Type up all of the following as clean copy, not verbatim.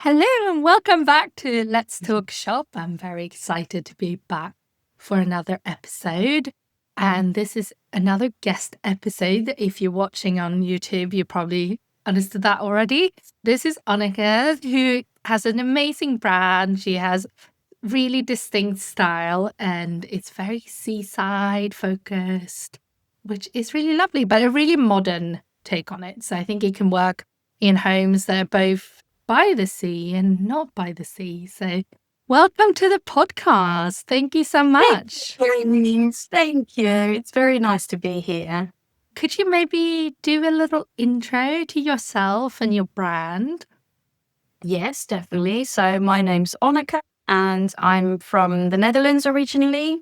Hello and welcome back to Let's Talk Shop. I'm very excited to be back for another episode. And this is another guest episode. If you're watching on YouTube, you probably understood that already. This is Onneke, who has an amazing brand. She has really distinct style and it's very seaside focused, which is really lovely, but a really modern take on it. So I think it can work in homes that are both by the sea and not by the sea. So welcome to the podcast. Thank you so much. Thank you. It's very nice to be here. Could you maybe do a little intro to yourself and your brand? Yes, definitely. So my name's Onneke and I'm from the Netherlands originally,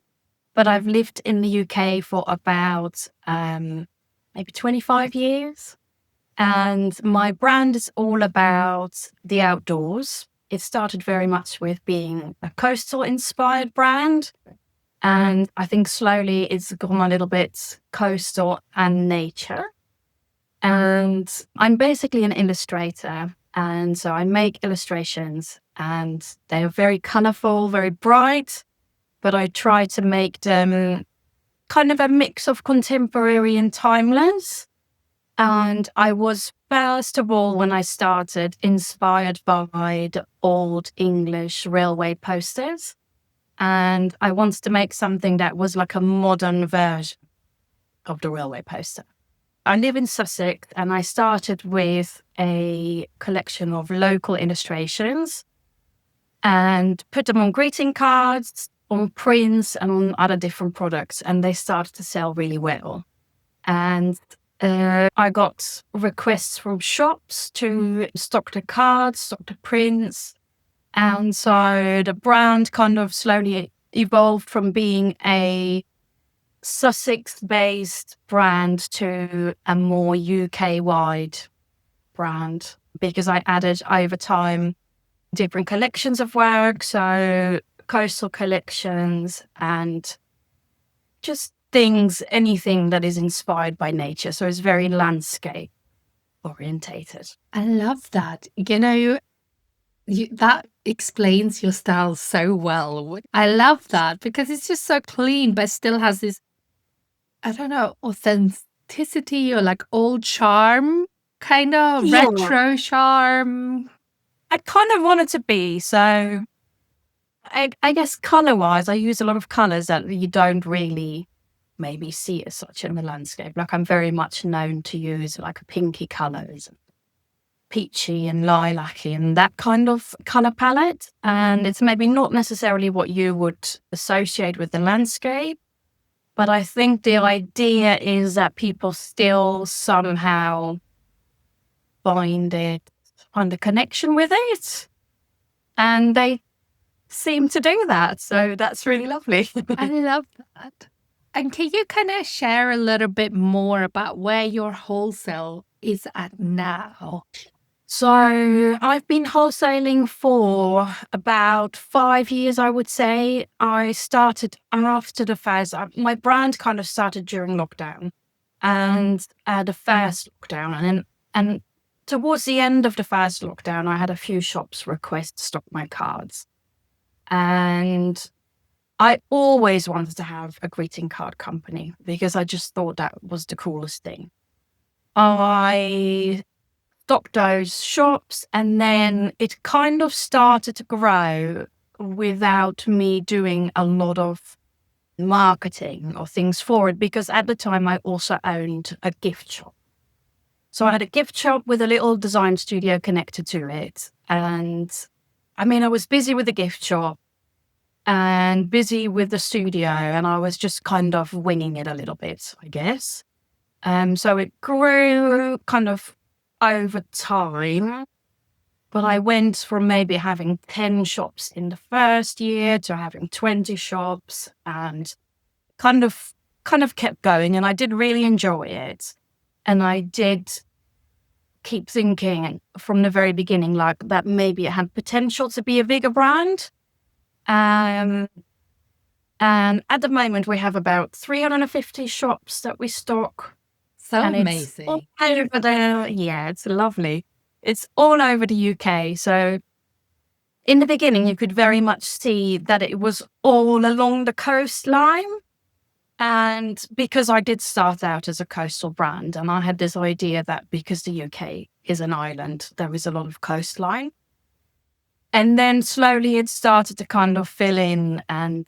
but I've lived in the UK for about maybe 25 years. And my brand is all about the outdoors. It started very much with being a coastal inspired brand. And I think slowly it's gone a little bit coastal and nature. And I'm basically an illustrator. And so I make illustrations and they are very colorful, very bright, but I try to make them kind of a mix of contemporary and timeless. And I was, first of all, when I started, inspired by the old English railway posters. And I wanted to make something that was like a modern version of the railway poster. I live in Sussex and I started with a collection of local illustrations and put them on greeting cards, on prints and on other different products. And they started to sell really well. And I got requests from shops to stock the cards, stock the prints. And so the brand kind of slowly evolved from being a Sussex-based brand to a more UK-wide brand because I added over time different collections of work, so coastal collections and just anything that is inspired by nature. So it's very landscape orientated. I love that. That explains your style so well. I love that because it's just so clean, but still has this, I don't know, authenticity or like old charm, kind of retro charm. I kind of want it to be. So I guess color-wise, I use a lot of colors that you don't really maybe see as such in the landscape. Like I'm very much known to use like pinky colors, peachy and lilac-y and that kind of color palette. And it's maybe not necessarily what you would associate with the landscape. But I think the idea is that people still somehow find a connection with it. And they seem to do that. So that's really lovely. I love that. And can you kind of share a little bit more about where your wholesale is at now? So I've been wholesaling for about 5 years, I would say. I started after the first, my brand kind of started during lockdown and the first lockdown. And towards the end of the first lockdown, I had a few shops request to stock my cards. And I always wanted to have a greeting card company because I just thought that was the coolest thing. I stocked those shops and then it kind of started to grow without me doing a lot of marketing or things for it because at the time I also owned a gift shop. So I had a gift shop with a little design studio connected to it. And I mean, I was busy with the gift shop and busy with the studio and I was just kind of winging it a little bit, I guess. So it grew kind of over time, but I went from maybe having 10 shops in the first year to having 20 shops and kind of kept going and I did really enjoy it. And I did keep thinking from the very beginning, like that maybe it had potential to be a bigger brand. And at the moment, we have about 350 shops that we stock. So and amazing. It's all over it's lovely. It's all over the UK. So in the beginning, you could very much see that it was all along the coastline. And because I did start out as a coastal brand, and I had this idea that because the UK is an island, there is a lot of coastline. And then slowly it started to kind of fill in, and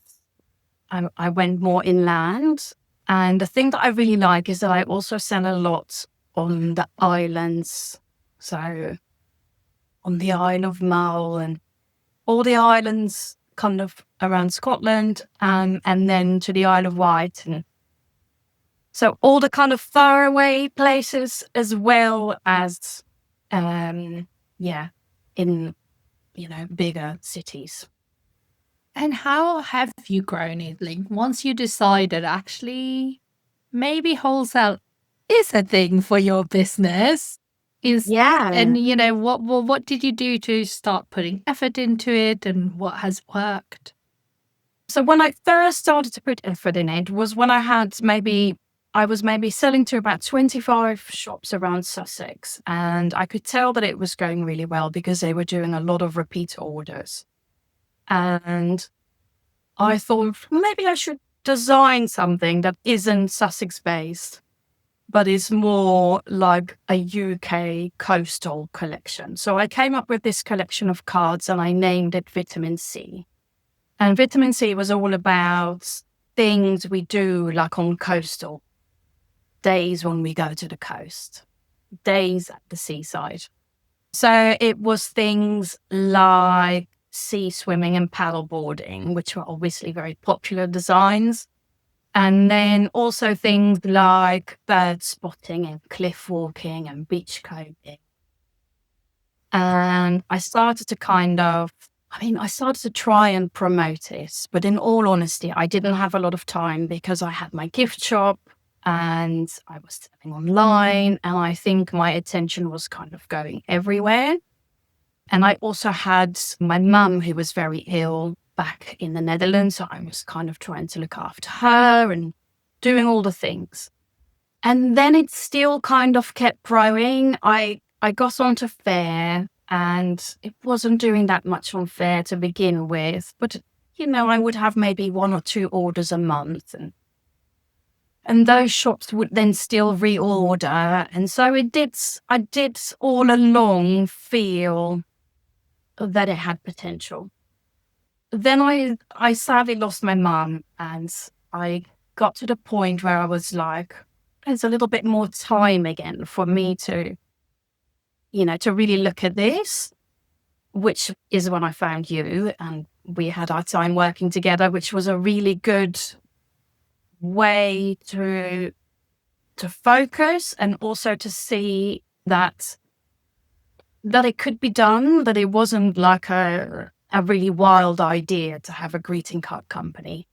I went more inland. And the thing that I really like is that I also sell a lot on the islands. So on the Isle of Mull and all the islands kind of around Scotland, and then to the Isle of Wight. And so all the kind of faraway places, as well as, in, bigger cities. And how have you grown it? Like, once you decided actually maybe wholesale is a thing for your business, and what did you do to start putting effort into it, and what has worked? So when I first started to put effort in it was when I was maybe selling to about 25 shops around Sussex, and I could tell that it was going really well because they were doing a lot of repeat orders. And I thought maybe I should design something that isn't Sussex based, but is more like a UK coastal collection. So I came up with this collection of cards and I named it Vitamin C. And Vitamin C was all about things we do like on coastal days when we go to the coast, days at the seaside. So it was things like sea swimming and paddle boarding, which were obviously very popular designs. And then also things like bird spotting and cliff walking and beach combing. And I started to try and promote it. But in all honesty, I didn't have a lot of time because I had my gift shop and I was selling online. And I think my attention was kind of going everywhere. And I also had my mum, who was very ill back in the Netherlands. So I was kind of trying to look after her and doing all the things. And then it still kind of kept growing. I got onto Fair, and it wasn't doing that much on Fair to begin with. But, I would have maybe 1 or 2 orders a month. And those shops would then still reorder. And so I did all along feel that it had potential. Then I sadly lost my mum, and I got to the point where I was like, there's a little bit more time again for me to really look at this, which is when I found you, and we had our time working together, which was a really good way to focus and also to see that it could be done, that it wasn't like a really wild idea to have a greeting card company.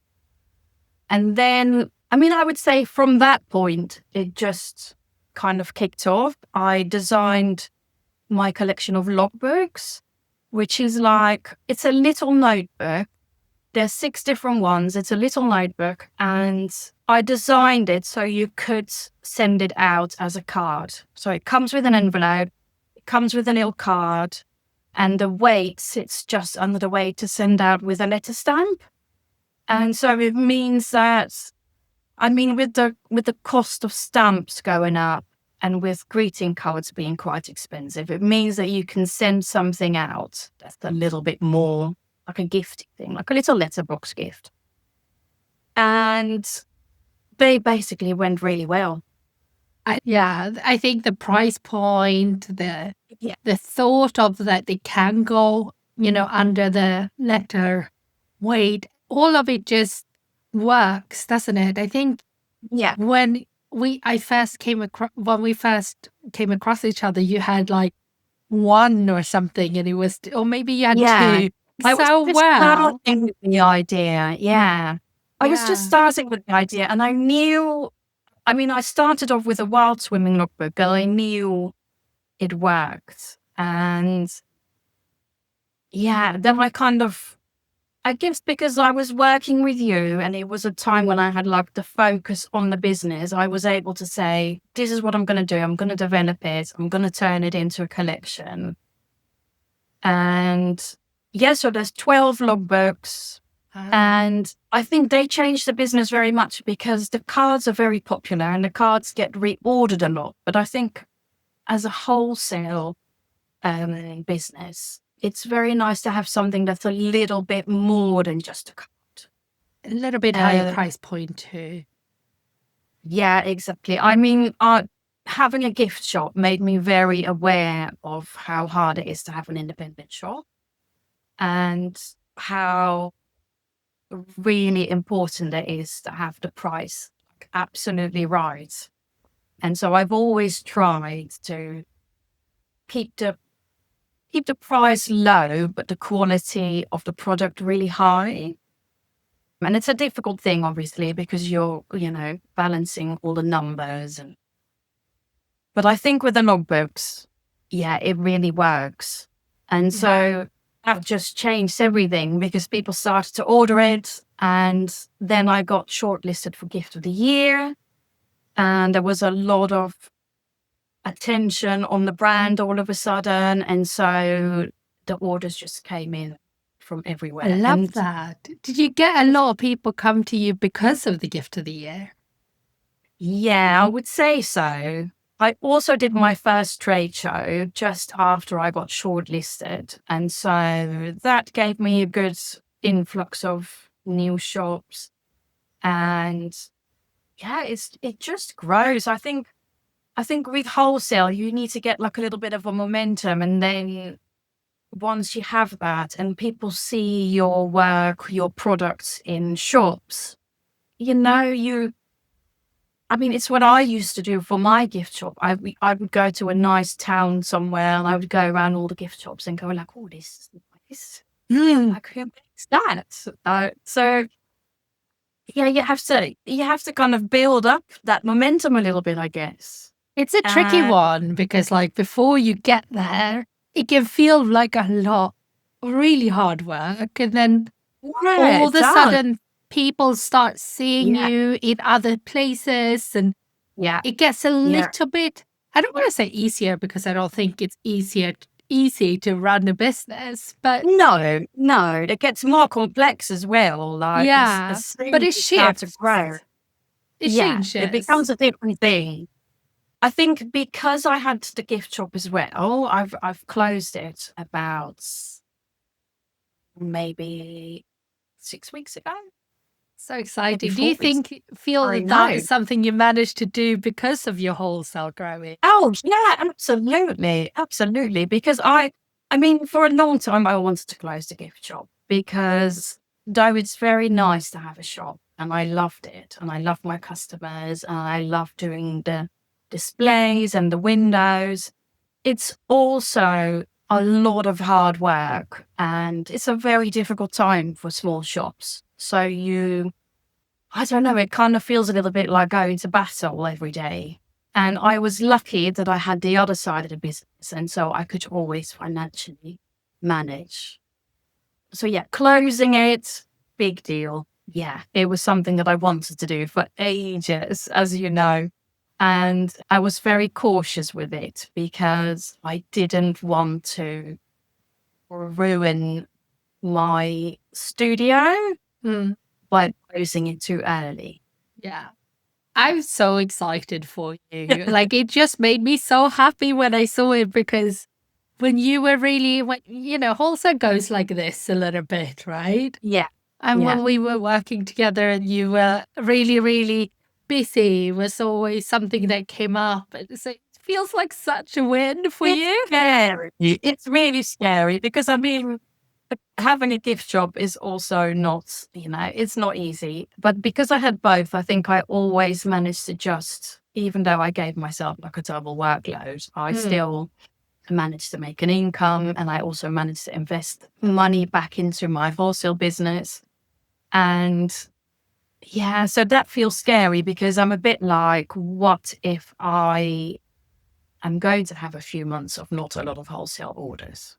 And then, I would say from that point, it just kind of kicked off. I designed my collection of logbooks, which is it's a little notebook. There's 6 different ones. It's a little notebook, and I designed it so you could send it out as a card. So it comes with an envelope, it comes with a little card, and the weight sits just under the weight to send out with a letter stamp. And so it means that, with the cost of stamps going up and with greeting cards being quite expensive, it means that you can send something out that's a little bit more like a gifting thing, like a little letterbox gift. And they basically went really well. I think the price point, the thought of that they can go, under the letter weight, all of it just works, doesn't it? I think when we first came across each other, you had like 1 or something, and it was, or maybe you had 2. I was starting with the idea. I was just starting with the idea, and I knew, I started off with a wild swimming logbook, and I knew it worked. And then I guess because I was working with you and it was a time when I had the focus on the business, I was able to say, this is what I'm going to do. I'm going to develop it. I'm going to turn it into a collection. And Yeah, so there's 12 logbooks. Ah, And I think they changed the business very much because the cards are very popular and the cards get reordered a lot. But I think as a wholesale business, it's very nice to have something that's a little bit more than just a card. a little bit higher Uh, price point too. yeah, exactly. I mean, having a gift shop made me very aware of how hard it is to have an independent shop and how really important it is to have the price absolutely right. And so I've always tried to keep the keep the price low, but the quality of the product really high. And it's a difficult thing, obviously, because you're, balancing all the numbers. But I think with the logbooks, yeah, it really works. And Yeah. so that just changed everything because people started to order it. And then I got shortlisted for Gift of the Year. And there was a lot of attention on the brand all of a sudden. And so the orders just came in from I everywhere. love And that. Did you get a lot of people come to you because of the gift of the year? yeah, I would say so. I also did my first trade show just after I got shortlisted. And so that gave me a good influx of new shops. And yeah, it just grows. I think with wholesale, you need to get like a little bit of a momentum. And then once you have that and people see your work, your products in shops, I mean, it's what I used to do for my gift shop. I would go to a nice town somewhere and I would go around all the gift shops and go like, oh, this is nice. Like, who makes that? So yeah, you have to kind of build up that momentum a little bit, I guess. It's a tricky Uh, one because, like, before you get there, it can feel like a lot, really hard work. And then yeah, all it of a does. sudden, people start seeing Yeah, you in other places and yeah, it gets a yeah. little bit, I don't want to say easier because I don't think it's easy to run a business, but No, no, it gets more complex as well. Like as yeah, soon but as it you start to shifts. grow, It yeah, it changes. becomes a different thing. I think because I had the gift shop as well, I've closed it about maybe 6 weeks ago, So maybe exciting. Do you 4 weeks. feel I that that know. is something you managed to do because of your wholesale growing? Oh yeah, absolutely, absolutely. Because I mean, for a long time I wanted to close the gift shop because though it's very nice to have a shop and I loved it and I love my customers and I love doing the displays and the windows. It's also a lot of hard work and it's a very difficult time for small shops. So I don't know, it kind of feels a little bit like going to battle every day. And I was lucky that I had the other side of the business. And so I could always financially manage. So yeah, closing it, big deal. Yeah, it was something that I wanted to do for ages, as you know. And I was very cautious with it because I didn't want to ruin my studio Mm, by closing it too early. yeah. I'm so excited for you. Like, it just made me so happy when I saw it because when you were really, wholesale goes like this a little bit, right? Yeah, And yeah. when we were working together and you were really, really busy, was always something that came up. And so it feels like such a win for It's you. scary. It's really scary because I mean, having a gift shop is also not, it's not easy. But because I had both, I think I always managed to just, even though I gave myself like a double workload, I Mm. still managed to make an income and I also managed to invest money back into my wholesale business. And yeah, so that feels scary because I'm a bit like, what if I'm going to have a few months of not a lot of wholesale orders?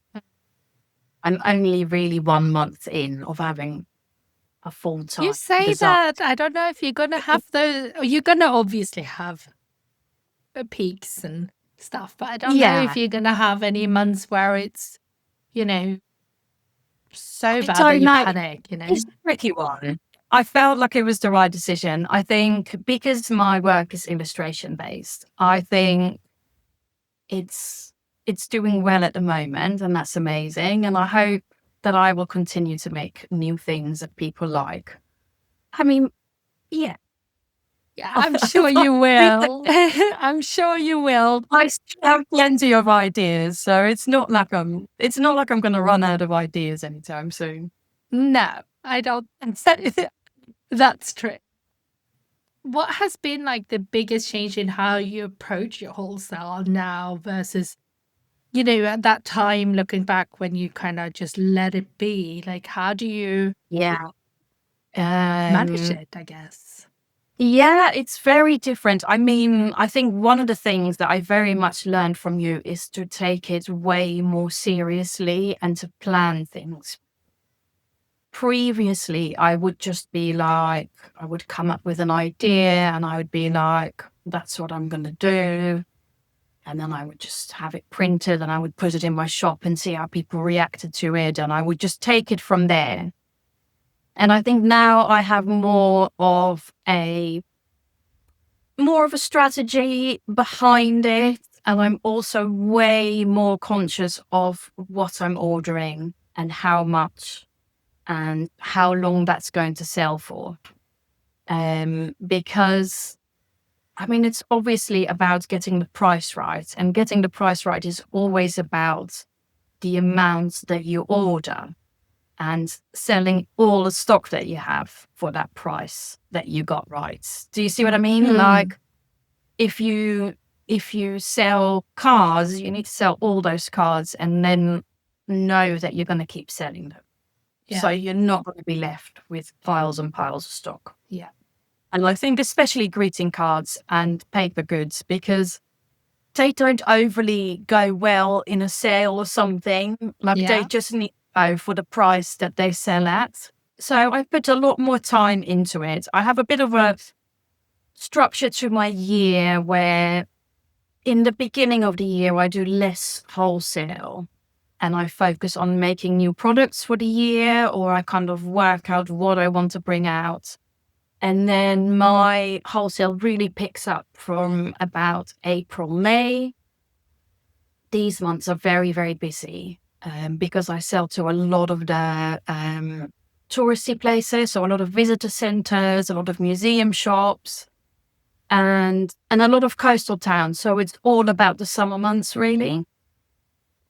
I'm only really 1 month in of having a full You time say design. that. I don't know if you're going to have those. You're going to obviously have peaks and stuff, but I don't know if Yeah. you're going to have any months where it's, you know, so I bad that don't you know. panic, you know? It's a tricky one. I felt like it was the right decision. I think because my work is illustration based, I think it's it's doing well at the moment, and that's amazing. And I hope that I will continue to make new things that people like. I mean, yeah. Yeah, I'm sure you will. I'm sure you will. I still have plenty of ideas, so it's not like I'm going to run out of ideas anytime soon. No, I don't. That's true. What has been like the biggest change in how you approach your wholesale now versus, at that time looking back when you kind of just let it be? Like, how do you Yeah. manage it, I guess? Yeah, it's very different. I mean, I think one of the things that I very much learned from you is to take it way more seriously and to plan things. Previously, I would just be like, I would come up with an idea and I would be like, that's what I'm going to do. And then I would just have it printed and I would put it in my shop and see how people reacted to it. And I would just take it from there. And I think now I have more of a strategy behind it. And I'm also way more conscious of what I'm ordering and how much and how long that's going to sell for. Because I mean, it's obviously about getting the price right, and getting the price right is always about the amount that you order and selling all the stock that you have for that price that you got right. Do you see what I mean? Like if you sell cars, you need to sell all those cars and then know that you're going to keep selling them. So Yeah. you're not going to be left with piles and piles of stock. Yeah. And I think especially greeting cards and paper goods, because they don't overly go well in a sale or something. Like they Yeah. just need to go for the price that they sell at. So I put a lot more time into it. I have a bit of a structure to my year where in the beginning of the year, I do less wholesale and I focus on making new products for the year, or I kind of work out what I want to bring out. And then my wholesale really picks up from about April, May. These months are very, very busy because I sell to a lot of the touristy places, so a lot of visitor centers, a lot of museum shops, and a lot of coastal towns. So it's all about the summer months, really.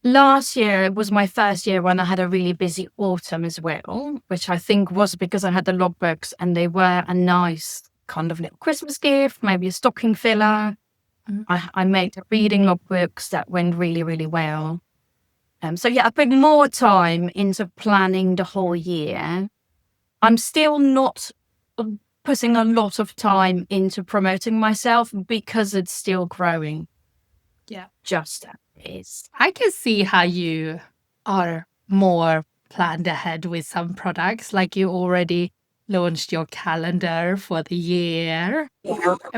Last year was my first year when I had a really busy autumn as well, which I think was because I had the logbooks and they were a nice kind of little Christmas gift, maybe a stocking filler. I made the reading logbooks that went really, really well. So yeah, I put more time into planning the whole year. I'm still not putting a lot of time into promoting myself because it's still growing. Yeah. Just as it is. I can see how you are more planned ahead with some products, like you already launched your calendar for the year,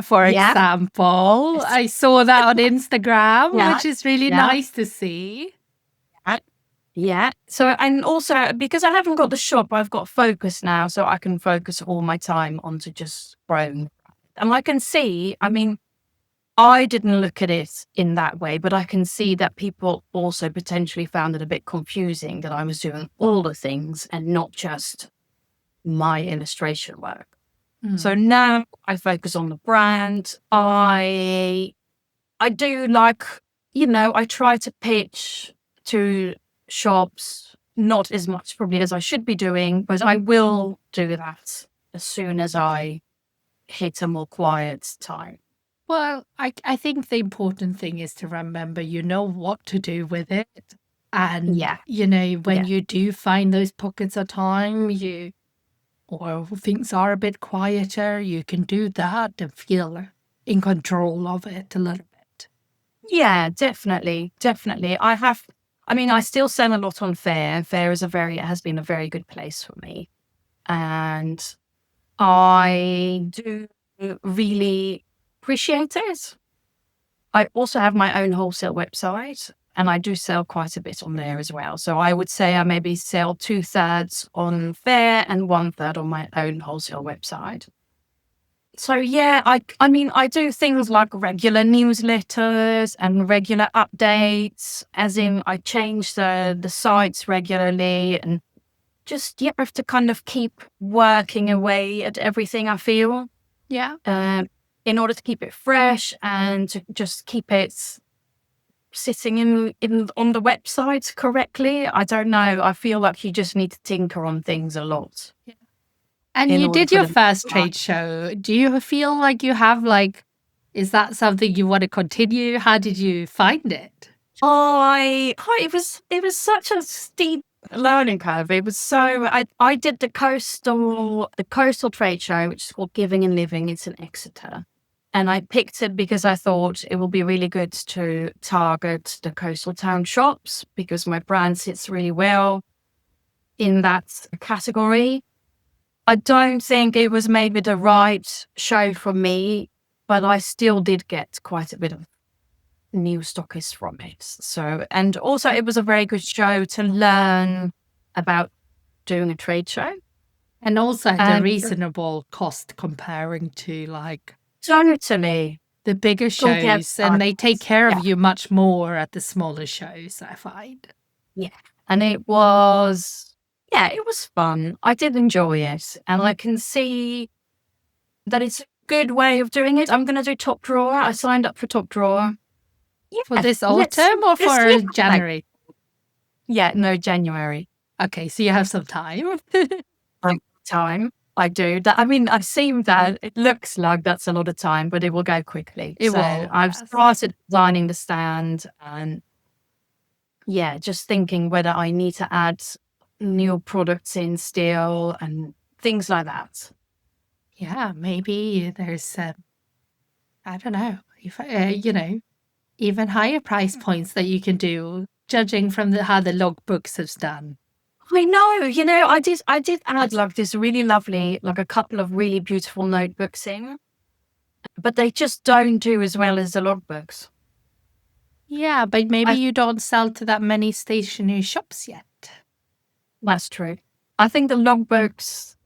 for Yeah. example. I saw that on Instagram, Yeah. which is really Yeah. nice to see. Yeah. So, and also because I haven't got the shop, I've got focus now, so I can focus all my time onto just growing. And I can see, I mean, I didn't look at it in that way, but I can see that people also potentially found it a bit confusing that I was doing all the things and not just my illustration work. So now I focus on the brand. I do like, I try to pitch to shops, not as much probably as I should be doing, but I will do that as soon as I hit a more quiet time. Well, I think the important thing is to remember you know what to do with it. And, Yeah. when Yeah. you do find those pockets of time, or things are a bit quieter, you can do that and feel in control of it a little bit. Yeah, definitely. Definitely. I still sell a lot on Fair. Fair it has been a very good place for me. And I do really appreciate it. I also have my own wholesale website. and I do sell quite a bit on there as well. So I would say I maybe sell 2/3 on there and 1/3 on my own wholesale website. So yeah, I mean, I do things like regular newsletters and regular updates, as in I change the sites regularly, and just, you have to kind of keep working away at everything, I feel, Yeah. in order to keep it fresh and to just keep it sitting in on the website correctly. I don't know. I feel like you just need to tinker on things a lot And in you order did for your them. first trade show. Do you feel like you have is that something you want to continue? How did you find it? It was such a steep learning curve. It was so I did the coastal trade show, which is called Giving and Living. It's in Exeter. And I picked it because I thought it will be really good to target the coastal town shops, because my brand sits really well in that category. I don't think it was maybe the right show for me, but I still did get quite a bit of new stockists from it. So, and also it was a very good show to learn about doing a trade show. And also at a And reasonable cost comparing to totally. the bigger Compared shows, to and they take care of yeah. you much more at the smaller shows, I find. Yeah. And it was fun. I did enjoy it. And I can see that it's a good way of doing it. I'm going to do top drawer. I signed up for top drawer. Yeah. For this autumn or for January? Yeah, no, January. Okay, so you have some time. Time. I do. That. I mean, I've seen that. It looks like that's a lot of time, but it will go quickly. It so will, I've yes. started designing the stand, and just thinking whether I need to add new products in still and things like that. Yeah, maybe there's, I don't know, if even higher price points that you can do, judging from how the logbooks have done. I know, I did add this really lovely, a couple of really beautiful notebooks in, but they just don't do as well as the logbooks. Yeah, but maybe you don't sell to that many stationery shops yet. That's true. I think the logbooks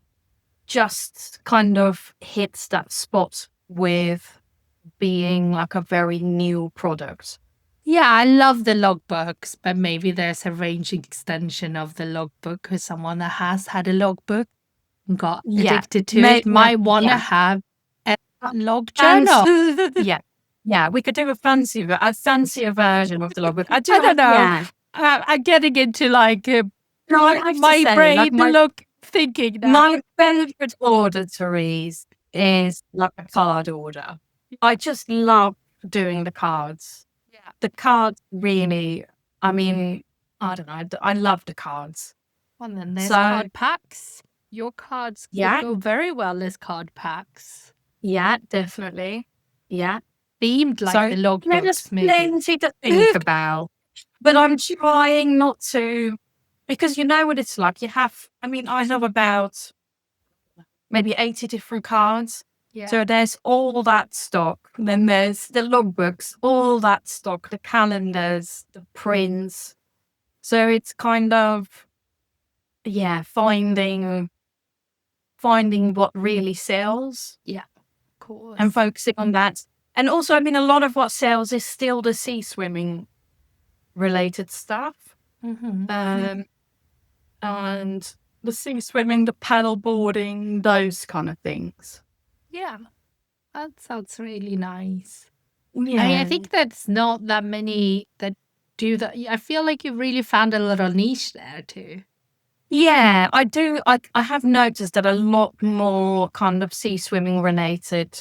just kind of hits that spot with being a very new product. Yeah, I love the logbooks, but maybe there's a range extension of the logbook, or someone that has had a logbook and got addicted to it might want to have a log journal. Yeah, we could do a fancier version of the logbook. I don't know. Yeah. I'm getting into my brain thinking now. My favorite auditories is a card order. I just love doing the cards. Yeah. The cards really, I mean, I don't know. I love the cards. And then there's card packs. Your cards could go very well as card packs. Yeah, definitely. Yeah. Themed like the logbooks. There's plenty to think about. But I'm trying not to, because you know what it's like. I have about maybe 80 different cards. Yeah. So there's all that stock. Then there's the logbooks, all that stock, the calendars, the prints. So it's kind of, finding what really sells. Yeah, of course. And focusing on that. And also, a lot of what sells is still the sea swimming related stuff. Mm-hmm. And the sea swimming, the paddle boarding, those kind of things. Yeah, that sounds really nice. Yeah. I think that's not that many that do that. I feel like you really found a little niche there too. Yeah, I do. I have noticed that a lot more kind of sea swimming related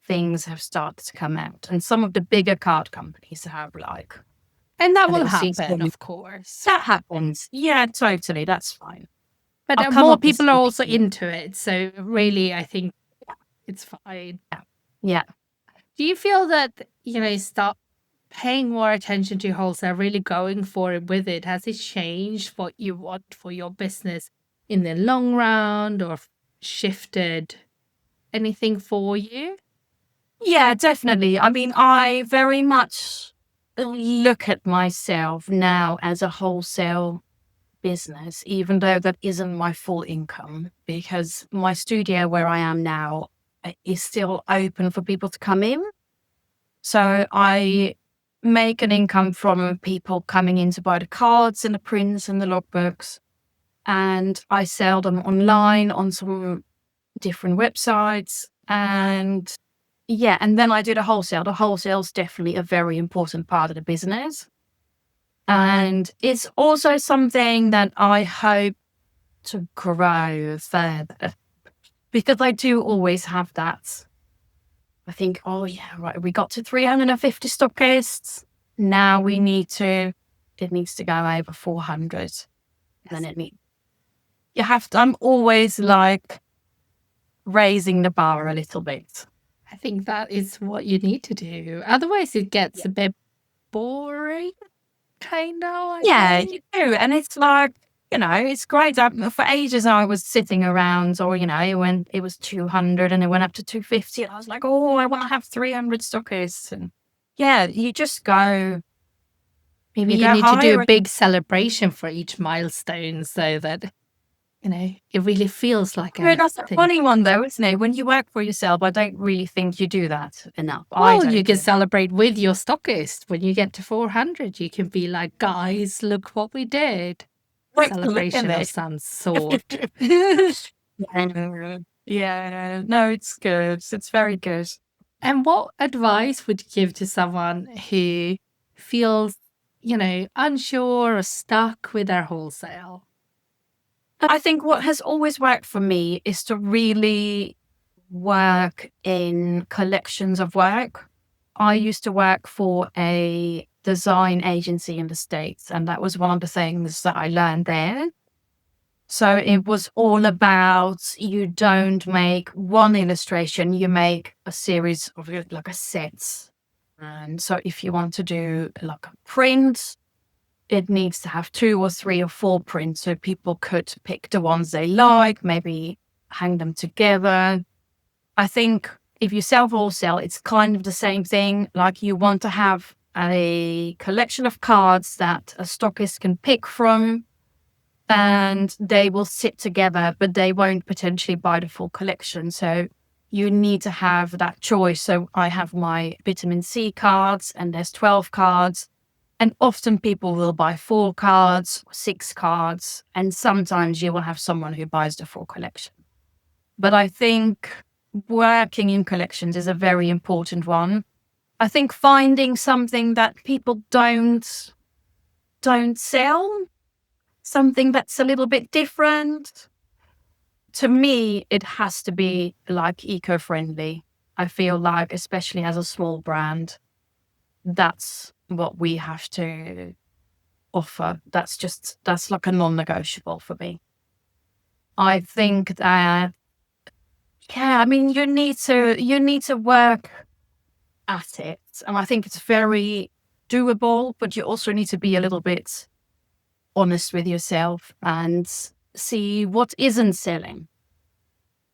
things have started to come out. And some of the bigger card companies have And that will happen, of course. That happens. Yeah, totally. That's fine. But more people are also into it. So really, I think it's fine. Yeah. Do you feel that, stop paying more attention to wholesale, really going for it with it? Has it changed what you want for your business in the long run, or shifted anything for you? Yeah, definitely. I very much look at myself now as a wholesale business, even though that isn't my full income, because my studio where I am now is still open for people to come in. So I make an income from people coming in to buy the cards and the prints and the logbooks, and I sell them online on some different websites. And yeah, and then I do the wholesale. The wholesale is definitely a very important part of the business. And it's also something that I hope to grow further, because I do always have that. I think, oh yeah, right, we got to 350 stockists. Now it needs to go over 400. Yes. Then I'm always like raising the bar a little bit. I think that is what you need to do. Otherwise, it gets a bit boring, kind of. Yeah, you do. And it's like, it's great. For ages, I was sitting around, or, when it was 200 and it went up to 250, and I was like, oh, I want to have 300 stockists. And yeah, you just go. Maybe you need to do a big celebration for each milestone so that, it really feels like a That's a thing. funny one, though, isn't it? When you work for yourself, I don't really think you do that enough. Well, you can celebrate with your stockist. When you get to 400, you can be like, guys, look what we did. Celebration of some sort. Yeah, no, it's good. It's very good. And what advice would you give to someone who feels, unsure or stuck with their wholesale? I think what has always worked for me is to really work in collections of work. I used to work for a design agency in the States, and that was one of the things that I learned there. So it was all about, you don't make one illustration, you make a series of like a set. And so if you want to do like a print, it needs to have 2 or 3 or 4 prints, so people could pick the ones they like, maybe hang them together. I think if you sell wholesale, it's kind of the same thing. Like, you want to have a collection of cards that a stockist can pick from, and they will sit together, but they won't potentially buy the full collection. So you need to have that choice. So I have my vitamin C cards, and there's 12 cards. And often people will buy 4 cards, 6 cards, and sometimes you will have someone who buys the full collection. But I think working in collections is a very important one. I think finding something that people don't sell, something that's a little bit different. To me, it has to be like eco-friendly. I feel like, especially as a small brand, that's what we have to offer. That's like a non-negotiable for me. I think that, yeah, I mean, you need to work at it. And I think it's very doable, but you also need to be a little bit honest with yourself and see what isn't selling.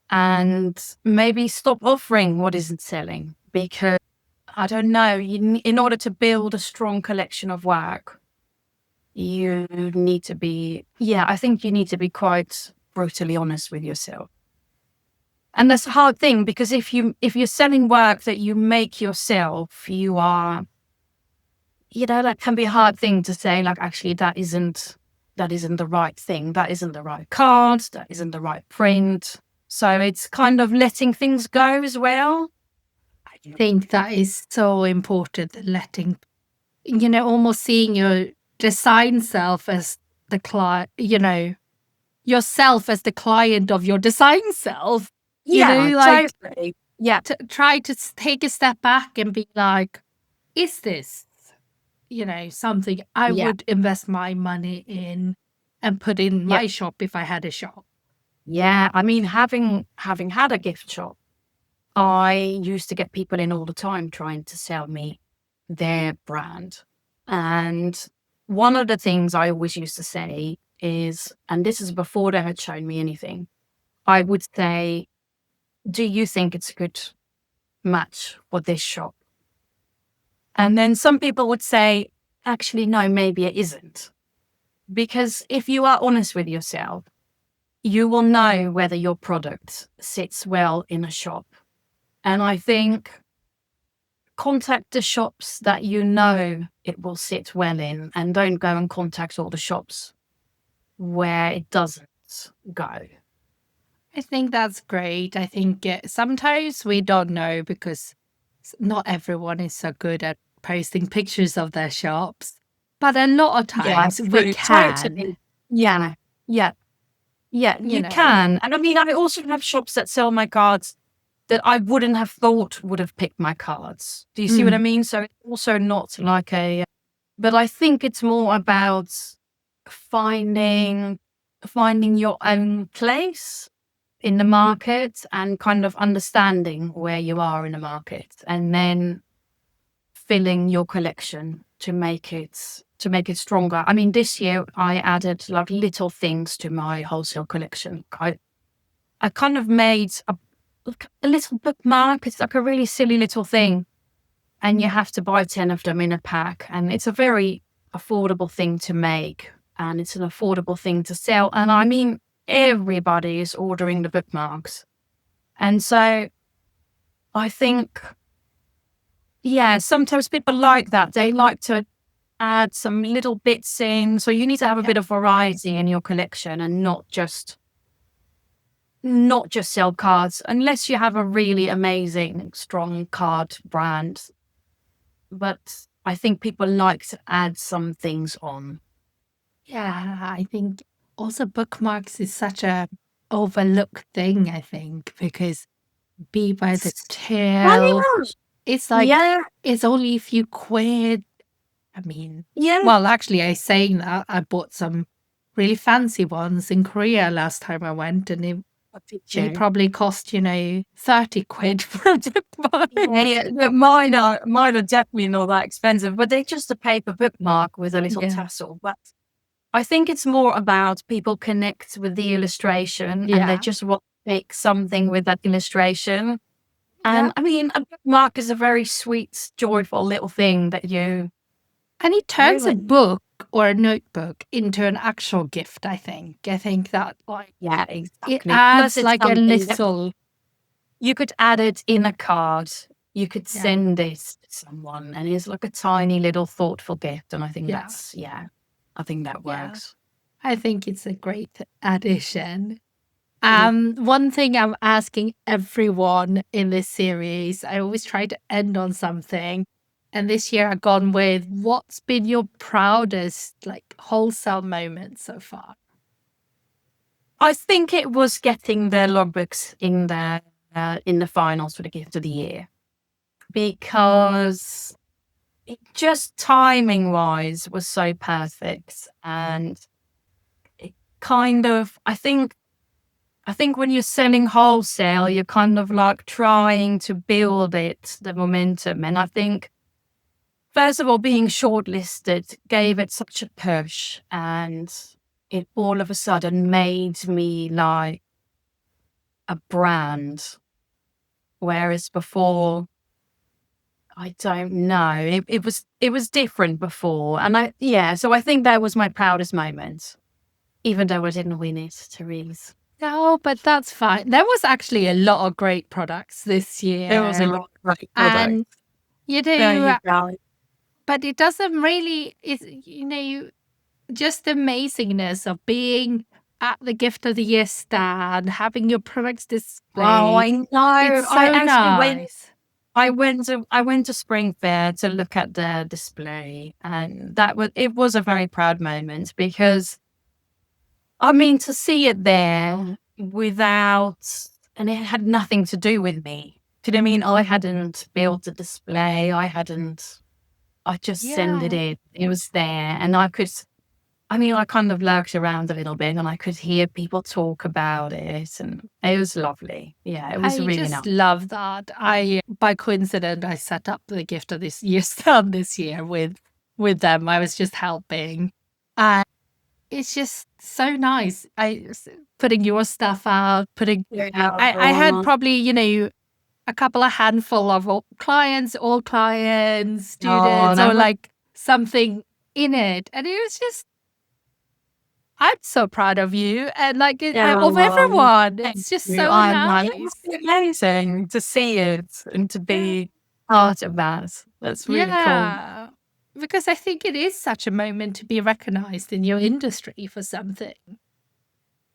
And maybe stop offering what isn't selling, because I don't know, in order to build a strong collection of work, you need to be, I think you need to be quite brutally honest with yourself. And that's a hard thing, because if you're selling work that you make yourself, you are, that can be a hard thing to say, like, actually, that isn't the right thing. That isn't the right card. That isn't the right print. So it's kind of letting things go as well. I think that is so important, letting, almost seeing your design self as the client, yourself as the client of your design self. Totally. Yeah. To try to take a step back and be like, is this, something I would invest my money in and put in my shop if I had a shop? Yeah. I mean, having had a gift shop, I used to get people in all the time trying to sell me their brand. And one of the things I always used to say is, and this is before they had shown me anything, I would say, do you think it's a good match for this shop? And then some people would say, actually, no, maybe it isn't. Because if you are honest with yourself, you will know whether your product sits well in a shop. And I think contact the shops that you know it will sit well in, and don't go and contact all the shops where it doesn't go. I think that's great. I think sometimes we don't know because not everyone is so good at posting pictures of their shops. But a lot of times we can, Totally. Yeah. Yeah. Yeah. you You know. can. And I mean, I also have shops that sell my cards that I wouldn't have thought would have picked my cards. Do you see what I mean? So it's also not like but I think it's more about finding your own place in the market and kind of understanding where you are in the market, and then filling your collection to make it stronger. I mean, this year I added like little things to my wholesale collection. I kind of made a little bookmark. It's like a really silly little thing, and you have to buy 10 of them in a pack, and it's a very affordable thing to make, and it's an affordable thing to sell. And I mean, everybody is ordering the bookmarks. And so I think, yeah, sometimes people like that. They like to add some little bits in. So you need to have a bit of variety in your collection, and not just sell cards, unless you have a really amazing, strong card brand. But I think people like to add some things on. Yeah, I think also bookmarks is such a overlooked thing, I think, because be by the tail, it's like, it's only a few quid. I mean, well, actually, I saying that, I bought some really fancy ones in Korea last time I went, and they probably cost, 30 quid for a bookmark. Mine are definitely not that expensive, but they're just a paper bookmark with a little tassel. But I think it's more about people connect with the illustration, and they just want to make something with that illustration. And I mean, a bookmark is a very sweet, joyful little thing that you... And it turns a book or a notebook into an actual gift, I think. I think that, like, exactly. It adds like a little... You could add it in a card. You could send it to someone, and it's like a tiny little thoughtful gift. And I think that's, I think that works. I think it's a great addition. One thing I'm asking everyone in this series, I always try to end on something. And this year I've gone with, what's been your proudest, like, wholesale moment so far? I think it was getting the logbooks in the finals for the gift of the year, because it just timing wise was so perfect. And it kind of, I think when you're selling wholesale, you're kind of like trying to build the momentum. And I think, first of all, being shortlisted gave it such a push, and it all of a sudden made me like a brand. Whereas before, I don't know, it was different before. And so I think that was my proudest moment, even though I didn't win it, Therese. No, but that's fine. There was actually a lot of great products this year. There was a lot of great products. And you do, but it doesn't really, just the amazingness of being at the gift of the year stand, having your products displayed. Oh, I know. It's so nice. I went to Spring Fair to look at the display, and it was a very proud moment, because I mean, to see it there and it had nothing to do with me. Do you know what I mean? I hadn't built a display. I just sent it in. It was there, and I kind of lurked around a little bit, and I could hear people talk about it, and it was lovely. Yeah, it was really nice. I just love that. By coincidence, I set up the gift of this year stand this year with them. I was just helping, and it's just so nice. Putting your stuff out, I had probably, a couple of handful of clients, all clients, Oh, students, that or was like something in it. And it was just, I'm so proud of you and like yeah, of well, everyone. thank It's just you. so I'm like, it nice. must be amazing to see it and to Yeah. be part of that. That's really cool. Yeah. Because I think it is such a moment to be recognized in your industry for something.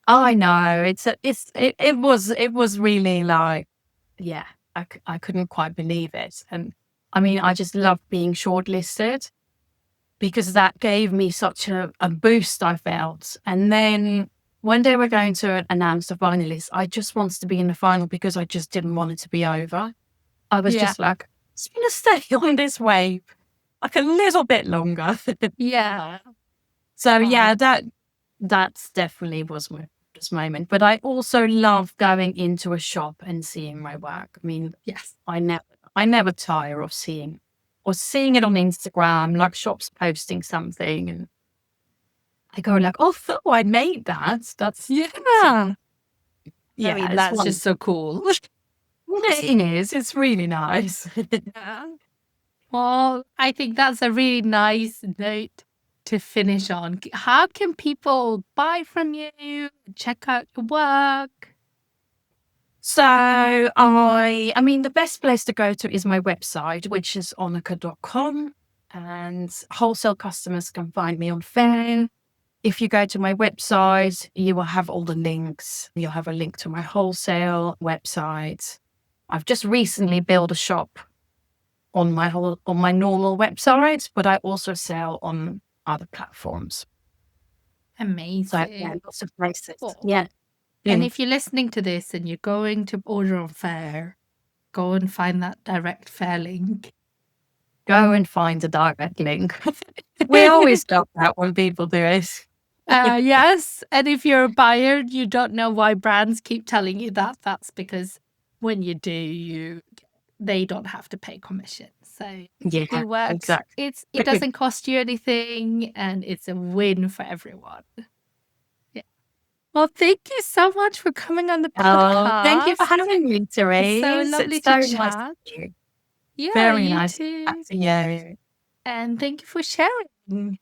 Oh, I know. It was really like, yeah, I couldn't quite believe it. And I mean, I just loved being shortlisted because that gave me such a boost, I felt. And then when they were going to announce the finalists, I just wanted to be in the final because I just didn't want it to be over. I was Yeah. just like, it's going to stay on this wave like a little bit longer. Yeah. So Oh, yeah, that's definitely was my proudest moment. But I also love going into a shop and seeing my work. I mean, yes. I never tire of seeing it on Instagram, like shops posting something, and I go like, oh, Phil, I made that. That's Yeah. I yeah, mean, it's that's one. just so cool. It is. It's really nice. Yeah. Well, I think that's a really nice note to finish on. How can people buy from you, check out your work? So I mean, the best place to go to is my website, which is onneke.com, and wholesale customers can find me on there. If you go to my website, you will have all the links. You'll have a link to my wholesale website. I've just recently built a shop on my normal website, but I also sell on other platforms. So yeah, Amazing. lots of places. Cool. Yeah. And Mm. if you're listening to this and you're going to order on Fair, go and find that direct Fair link. Go and find a direct link. We always stop that when people do it. Yes. And if you're a buyer, you don't know why brands keep telling you that. That's because when you do, they don't have to pay commission. So Yeah, it works. exactly. It doesn't cost you anything and it's a win for everyone. Yeah. Well, thank you so much for coming on the Oh, thank you for podcast. having me, It's so Therese. lovely It's to so nice to chat. meet you. Yeah, Very you nice to chat too. to you. And thank you for sharing.